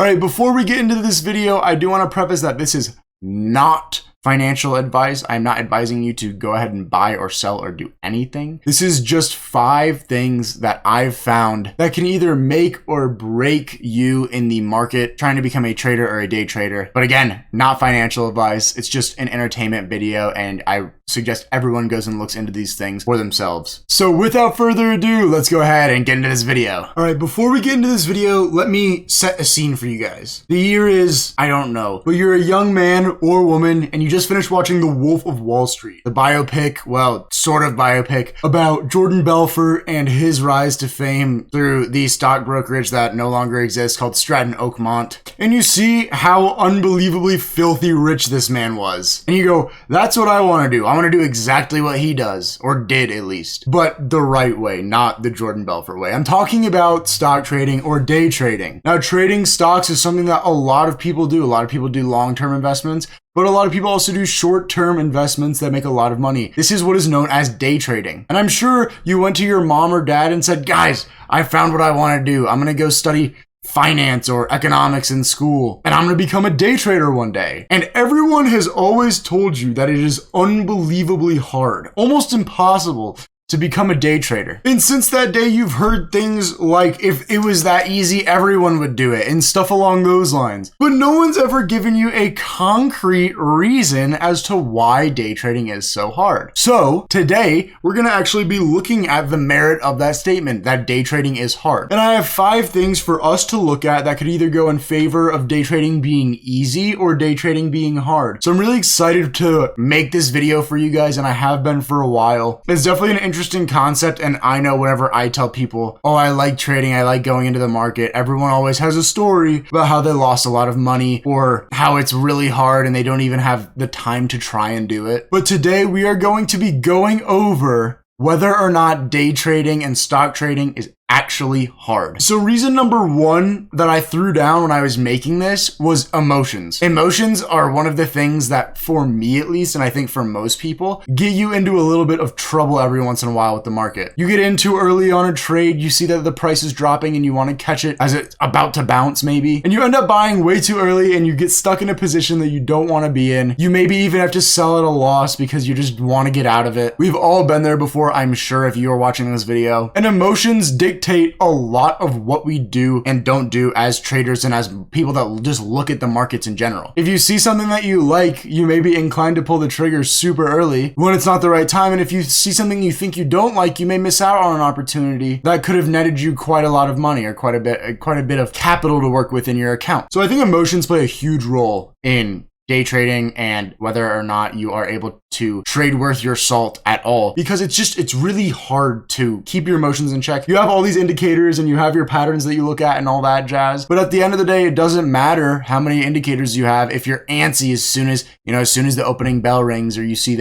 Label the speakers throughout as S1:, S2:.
S1: All right, before we get into this video, I do want to preface that this is not financial advice. I'm not advising you to go ahead and buy or sell or do anything. This is just 5 things that I've found that can either make or break you in the market trying to become a trader or a day trader. But again, not financial advice. It's just an entertainment video, and I suggest everyone goes and looks into these things for themselves. So without further ado, let's go ahead and get into this video. All right, before we get into this video, let me set a scene for you guys. The year is, I don't know, but you're a young man or woman and you just finished watching The Wolf of Wall Street, the biopic, well, sort of biopic, about Jordan Belfort and his rise to fame through the stock brokerage that no longer exists called Stratton Oakmont. And you see how unbelievably filthy rich this man was. And you go, that's what I want to do. I want to do exactly what he does, or did at least, but the right way, not the Jordan Belfort way. I'm talking about stock trading or day trading. Now, trading stocks is something that a lot of people do. A lot of people do long-term investments, but a lot of people also do short-term investments that make a lot of money. This is what is known as day trading. And I'm sure you went to your mom or dad and said, guys, I found what I want to do. I'm going to go study finance or economics in school, and I'm going to become a day trader one day. And everyone has always told you that it is unbelievably hard, almost impossible to become a day trader. And since that day, you've heard things like, if it was that easy, everyone would do it, and stuff along those lines. But no one's ever given you a concrete reason as to why day trading is so hard. So today, we're gonna actually be looking at the merit of that statement, that day trading is hard. And I have 5 things for us to look at that could either go in favor of day trading being easy or day trading being hard. So I'm really excited to make this video for you guys, and I have been for a while. It's definitely an interesting concept, and I know whenever I tell people, oh, I like trading, I like going into the market, everyone always has a story about how they lost a lot of money or how it's really hard and they don't even have the time to try and do it. But today we are going to be going over whether or not day trading and stock trading is actually hard. So reason number 1 that I threw down when I was making this was emotions. Emotions are one of the things that, for me at least, and I think for most people, get you into a little bit of trouble every once in a while with the market. You get in too early on a trade, you see that the price is dropping and you want to catch it as it's about to bounce maybe, and you end up buying way too early and you get stuck in a position that you don't want to be in. You maybe even have to sell at a loss because you just want to get out of it. We've all been there before, I'm sure, if you are watching this video. And emotions dictate a lot of what we do and don't do as traders and as people that just look at the markets in general. If you see something that you like, you may be inclined to pull the trigger super early when it's not the right time. And if you see something you think you don't like, you may miss out on an opportunity that could have netted you quite a lot of money or quite a bit of capital to work with in your account. So I think emotions play a huge role in day trading and whether or not you are able to trade worth your salt at all, because it's really hard to keep your emotions in check. You have all these indicators and you have your patterns that you look at and all that jazz, but at the end of the day, it doesn't matter how many indicators you have if you're antsy as soon as the opening bell rings, or you see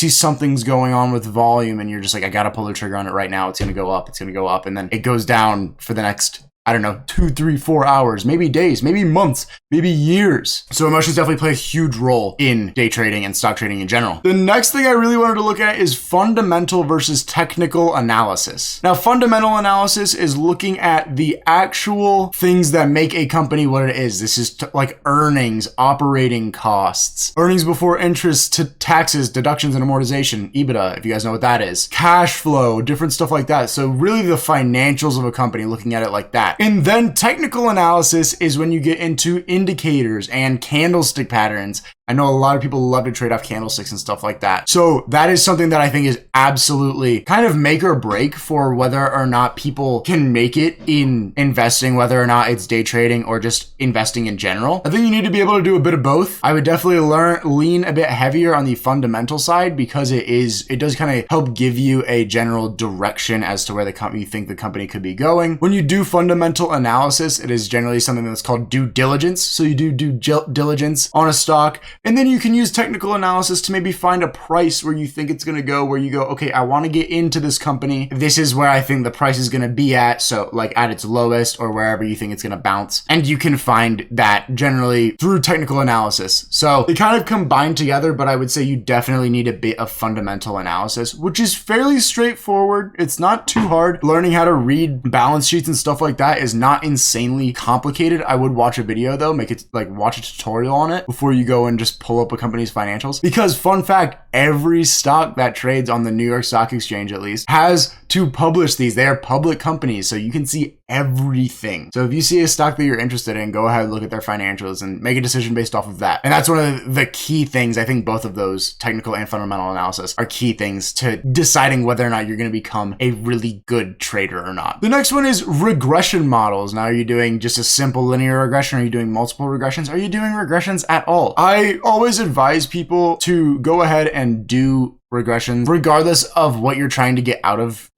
S1: something's going on with volume and you're just like, I gotta pull the trigger on it right now, it's gonna go up, and then it goes down for the next, I don't know, 2, 3, 4 hours, maybe days, maybe months, maybe years. So emotions definitely play a huge role in day trading and stock trading in general. The next thing I really wanted to look at is fundamental versus technical analysis. Now, fundamental analysis is looking at the actual things that make a company what it is. This is like earnings, operating costs, earnings before interest, to taxes, deductions, and amortization, EBITDA, if you guys know what that is, cash flow, different stuff like that. So really the financials of a company, looking at it like that. And then technical analysis is when you get into indicators and candlestick patterns. I know a lot of people love to trade off candlesticks and stuff like that. So that is something that I think is absolutely kind of make or break for whether or not people can make it in investing, whether or not it's day trading or just investing in general. I think you need to be able to do a bit of both. I would definitely lean a bit heavier on the fundamental side, because it does kind of help give you a general direction as to where you think the company could be going. When you do fundamental analysis, it is generally something that's called due diligence. So you do due diligence on a stock, And then you can use technical analysis to maybe find a price where you think it's going to go, where you go, okay, I want to get into this company. This is where I think the price is going to be at. So like at its lowest or wherever you think it's going to bounce. And you can find that generally through technical analysis. So they kind of combine together, but I would say you definitely need a bit of fundamental analysis, which is fairly straightforward. It's not too hard. Learning how to read balance sheets and stuff like that is not insanely complicated. I would watch a video though, watch a tutorial on it before you go and just pull up a company's financials. Because fun fact, every stock that trades on the New York Stock Exchange at least has to publish these. They are public companies, so you can see everything. So if you see a stock that you're interested in, go ahead, look at their financials and make a decision based off of that. And that's one of the key things. I think both of those, technical and fundamental analysis, are key things to deciding whether or not you're going to become a really good trader or not. The next one is regression models. Now, are you doing just a simple linear regression? Are you doing multiple regressions? Are you doing regressions at all? I always advise people to go ahead and do regressions regardless of what you're trying to get out of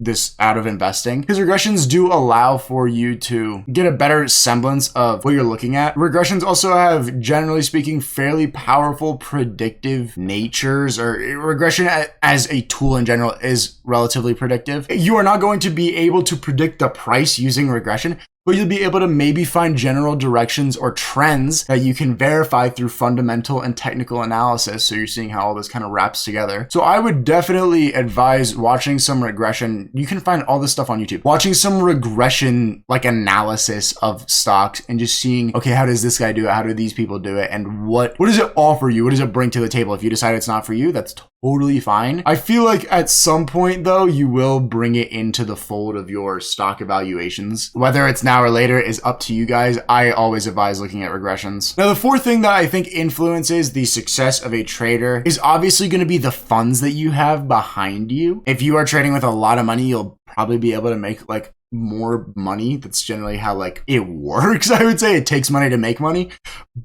S1: investing, because regressions do allow for you to get a better semblance of what you're looking at. Regressions also have, generally speaking, fairly powerful predictive natures, or regression as a tool in general is relatively predictive. You are not going to be able to predict the price using regression, but you'll be able to maybe find general directions or trends that you can verify through fundamental and technical analysis. So you're seeing how all this kind of wraps together. So I would definitely advise watching some regression. You can find all this stuff on YouTube. Watching some regression like analysis of stocks and just seeing, okay, how does this guy do it? How do these people do it? And what does it offer you? What does it bring to the table? If you decide it's not for you, that's totally fine. I feel like at some point though, you will bring it into the fold of your stock evaluations. Whether it's now or later is up to you guys. I always advise looking at regressions. Now, the fourth thing that I think influences the success of a trader is obviously going to be the funds that you have behind you. If you are trading with a lot of money, you'll probably be able to make like more money. That's generally how like it works. I would say it takes money to make money,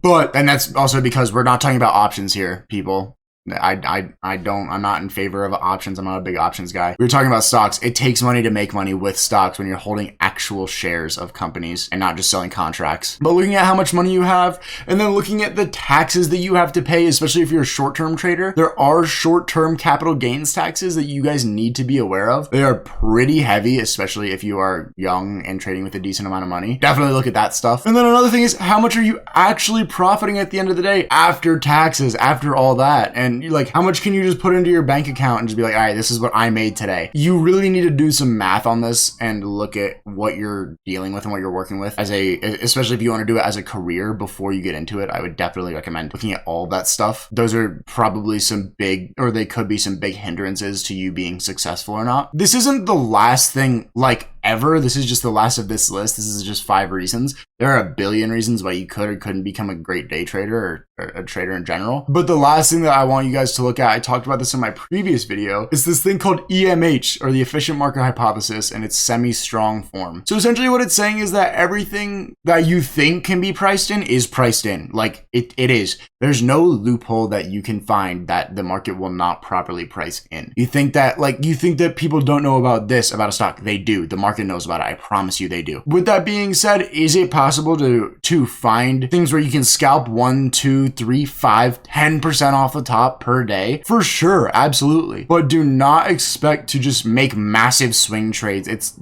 S1: and that's also because we're not talking about options here, people. I'm not in favor of options. I'm not a big options guy. We were talking about stocks. It takes money to make money with stocks when you're holding actual shares of companies and not just selling contracts. But looking at how much money you have and then looking at the taxes that you have to pay, especially if you're a short-term trader, there are short-term capital gains taxes that you guys need to be aware of. They are pretty heavy, especially if you are young and trading with a decent amount of money. Definitely look at that stuff. And then another thing is, how much are you actually profiting at the end of the day after taxes, after all that? And like, how much can you just put into your bank account and just be like, all right, this is what I made today? You really need to do some math on this and look at what you're dealing with and what you're working with especially if you want to do it as a career before you get into it. I would definitely recommend looking at all that stuff. Those are probably they could be some big hindrances to you being successful or not. This isn't the last thing like ever. This is just the last of this list. This is just 5 reasons. There are a billion reasons why you could or couldn't become a great day trader or a trader in general. But the last thing that I want you guys to look at, I talked about this in my previous video, is this thing called EMH, or the efficient market hypothesis, in its semi-strong form. So essentially what it's saying is that everything that you think can be priced in is priced in. Like it is. There's no loophole that you can find that the market will not properly price in. You think that people don't know about this, about a stock. They do. The market knows about it. I promise you they do. With that being said, is it possible to find things where you can scalp 1, 2, 3, 5, 10% off the top per day? For sure, absolutely. But do not expect to just make massive swing trades. It's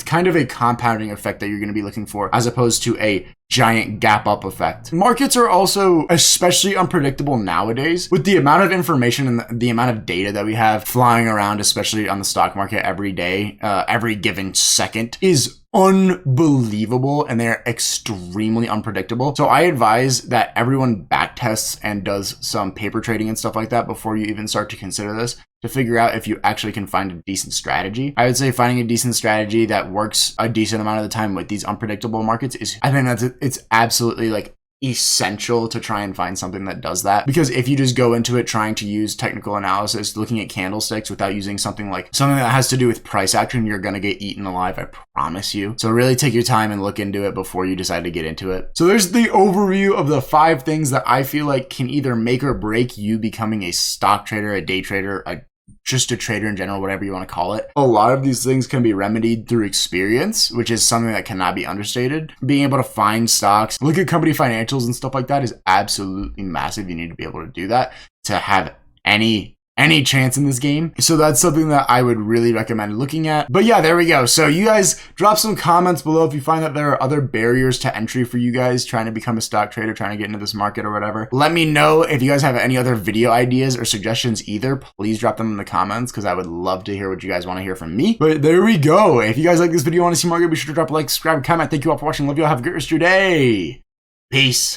S1: kind of a compounding effect that you're going to be looking for, as opposed to a giant gap up effect. Markets are also especially unpredictable nowadays with the amount of information and the amount of data that we have flying around, especially on the stock market every day, every given second is unbelievable, and they're extremely unpredictable. So I advise that everyone back tests and does some paper trading and stuff like that before you even start to consider this, to figure out if you actually can find a decent strategy. I would say finding a decent strategy that works a decent amount of the time with these unpredictable markets it's absolutely like essential to try and find something that does that. Because if you just go into it trying to use technical analysis, looking at candlesticks without using something that has to do with price action, you're going to get eaten alive. I promise you. So really take your time and look into it before you decide to get into it. So there's the overview of the 5 things that I feel like can either make or break you becoming a stock trader, a day trader, a just a trader in general, whatever you want to call it. A lot of these things can be remedied through experience, which is something that cannot be understated. Being able to find stocks, look at company financials and stuff like that is absolutely massive. You need to be able to do that to have any chance in this game. So that's something that I would really recommend looking at. But yeah, there we go. So you guys drop some comments below if you find that there are other barriers to entry for you guys trying to become a stock trader, trying to get into this market or whatever. Let me know if you guys have any other video ideas or suggestions either. Please drop them in the comments because I would love to hear what you guys want to hear from me. But there we go. If you guys like this video, want to see more, be sure to drop a like, subscribe, comment. Thank you all for watching. Love you all. Have a great rest of your day. Peace.